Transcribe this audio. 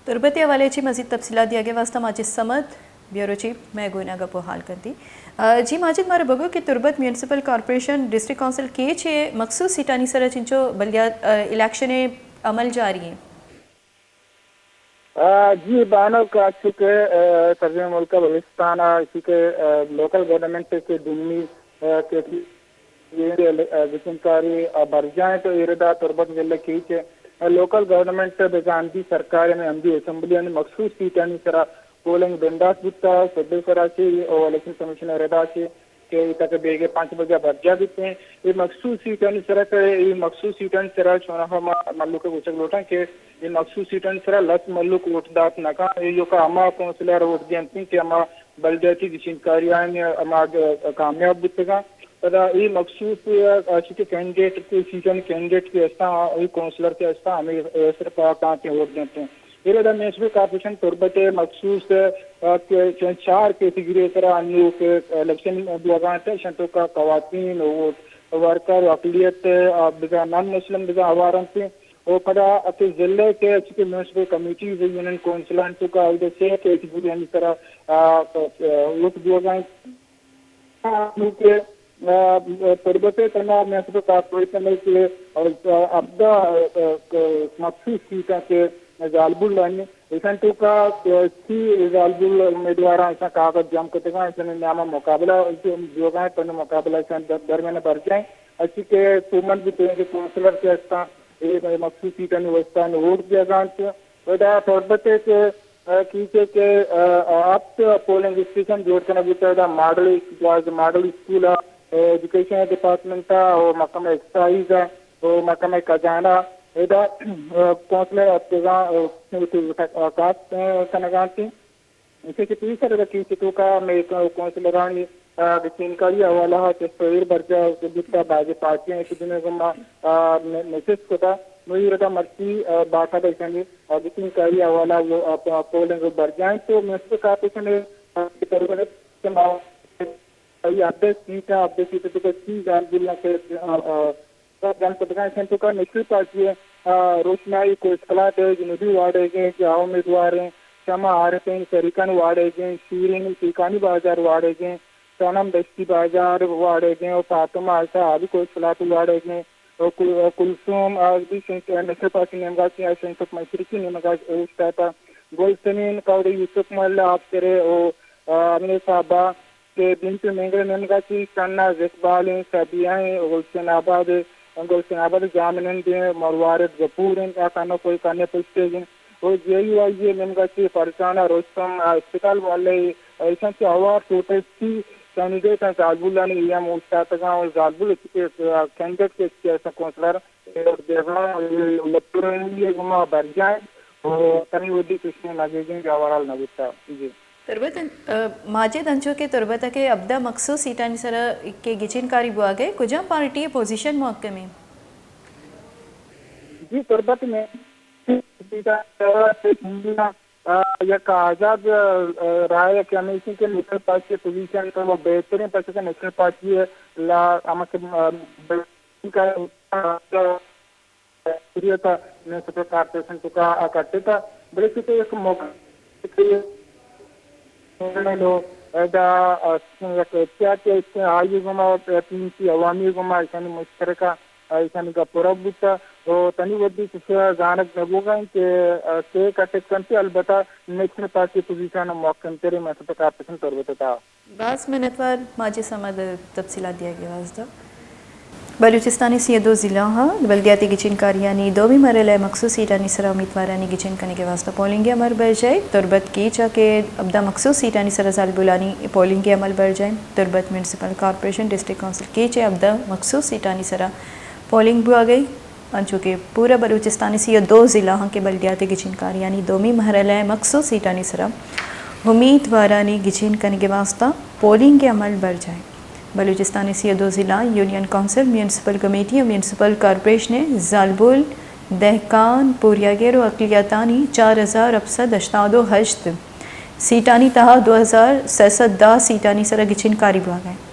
तुरबती हवाल्याची मजीद तफसीलात दिया गया वास्ता माजिद समद ब्यूरो चीफ मैं गोना गपो हाल करती जी माजिद मारे बगो कि तुरबत म्यूनसिपल कॉर्पोरेशन डिस्ट्रिक्ट काउंसिल के चे मखसूस सीटानी सर चिंचो बलिया इलेक्शन अमल जारी है जी बानो का के सर्वे मुल्क बलिस्तान इसी के लोकल गवर्नमेंट के दुनी के ये विचिंकारी बरजाएं तो इरदा तुरबत जिले की लोकल गवर्नमेंट बेजानदी सरकार में अंदी असेंबली ने मखसूस सीटानी सरा पोलिंग बिंदास बिता सदस्य सराची और इलेक्शन कमिश्नर रदाची के तक बेगे 5 बजे बरजा बिते ये मखसूस सीटानी सरा के ये मखसूस सीटानी सरा छोना हम मल्लू के उचक लोटा के ये मखसूस सीटानी सरा लत मल्लू को वोट दात नका यो का अमा काउंसिलर वोट दियंती के अमा बलजाती जिशिनकारियां ने अमा कामयाब बितेगा तदा ये मखसूस अच्छे कैंडिडेट के सीजन कैंडिडेट के अस्ता ये काउंसलर के अस्ता हमें सिर्फ कहाँ के वोट देते हैं ये दा म्यूनसिपल कॉर्पोरेशन तुरबते मखसूस के 4 कैटेगरी तरह अन्य के इलेक्शन लगाते शंतो का खवातीन वोट वर्कर अकलियत बिजा नॉन मुस्लिम बिजा आवारन से और पड़ा अपने जिले के अच्छे म्यूनसिपल कमेटी यूनियन काउंसिल तो का उधर से कैटेगरी अन्य तरह वोट दिया के तुरबते तना म्यूनसिपल कॉर्पोरेशन के अब्दा मखसूस सीटा के जालबुल इसन तो का सी जालबुल उम्मीदवार ऐसा कागज जम करते हैं ऐसा नाम मुकाबला जो है तो मुकाबला दरमियान बढ़ जाए अच्छी के सुमन भी तो काउंसलर के अस्ता ये मखसूस सीटा व्यवस्था वोट दिया वदा तुरबते के कीचे के आप पोलिंग स्टेशन जोड़ करना भी मॉडल स्कूल एजुकेशन डिपार्टमेंट और मकाम एक्साइज और मकाम खजाना इधर काउंसलर कनगाती इसे के तीसरे की चितो का मैं काउंसलर रानी विचिनकारी हवाला चेस्टोर बर्जा बिता बाजे पार्टियां एक दिन गमा मैसेज कोता मुझे मर्ची बाका देखेंगे विचिनकारी हवाला वो पोलिंग बर्जाएं तो म्यूनसिपल कॉर्पोरेशन ने अपडेट सीट तो की जान बिल के जनपद सेंटर का नेशनल पार्टी रोशनाई को इस्कलात है जनूबी वार्ड है जाओ उम्मीदवार हैं शमा आरत हैं सरिकन वार्ड है शीरिन सीकानी बाजार वार्ड है सनम दस्ती बाजार वार्ड है और फातिमा आशा आदि को इस्कलात वार्ड है और कुलसुम आदि नेशनल पार्टी नेमगा की सेंटर मशरकी नेमगा स्टार्ट गोल्सनीन कौड़ी यूसुफ मल्ला आप तेरे और अमीर साहबा के बिंत मेंगरे नेमगा की सन्ना जकबाल हैं सबिया हैं गुलशनाबाद जामिन मरवारत गपूर कानो कोई काने पुस्तेज और यही वाइए नेमगा की फरसाना रोस्तम अस्पताल वाले ऐसा के अवार टोटल सी कैंडिडेट हैं जालबुल्ला ने यह मुस्तातगा और जालबुल के कैंडिडेट के ऐसा काउंसलर देवा लपुरंगी गुमा बरजाए और तनी वडी कृष्ण नागेजन जावराल नबिता जी तुरबत माजिद अंचो के तुरबत के अब्दा मखसूस सीटानी सर के गिचिनकारी बुआ गए कुजा पार्टी पोजीशन मौके में जी तुरबत में एक आजाद राय के हमेशा के नेशनल पार्टी की पोजीशन तो वो बेहतरीन पार्टी का नेशनल पार्टी है ला हमके का म्यूनसिपल कॉर्पोरेशन का करते था बड़े से एक मौका आयु गुमा अवामी गुमा ऐसा मुश्तरका ऐसा का पुरबुता और तनी वड्डी जानक नबूगा के कटे अलबत्ता नेशनल पार्टी पोजीशन मौके तेरे म्यूनसिपल कॉर्पोरेशन तुरबता बास मिनटवार माजी समद तफसीलात दिया गया वास्ता बलूचिस्तानी से 2 ज़िला बल्दियाती गिचिनकारियानी 2 भी मरल मखसूस सीटानी सरा उम्मीदवारानी गिचिन करने के वास्ता पोलिंग अमल बढ़ जाए तुरबत की चाके अब्दा मखसूस सीटानी सरा जालबुलानी पोलिंग अमल बढ़ जाए तुरबत म्यूनसिपल कॉर्पोरेशन डिस्ट्रिक्ट काउंसिल की चे अब्दा मखसूस सीटानी सरा पोलिंग भी आ गई अंचू के पूरा बलूचिस्तानी से 2 ज़िला के बल्दियाती गिचिनकारियानी 2 भी मरल मखसूस सीटानी सरा उम्मीदवारानी गिचिन करने के वास्ता पोलिंग के अमल बढ़ जाए बलूचिस्तानी से 2 ज़िला यूनियन काउंसिल म्यूनसिपल कमेटी और म्यूनसिपल कॉर्पोरेशन जालबुल दहकान पुरियागेर और अकलियतानी 4000 अफसद अश्तादो हश्त सीटानी तहा 2000 सीटानी सरा गिचिन कारी बुआ गए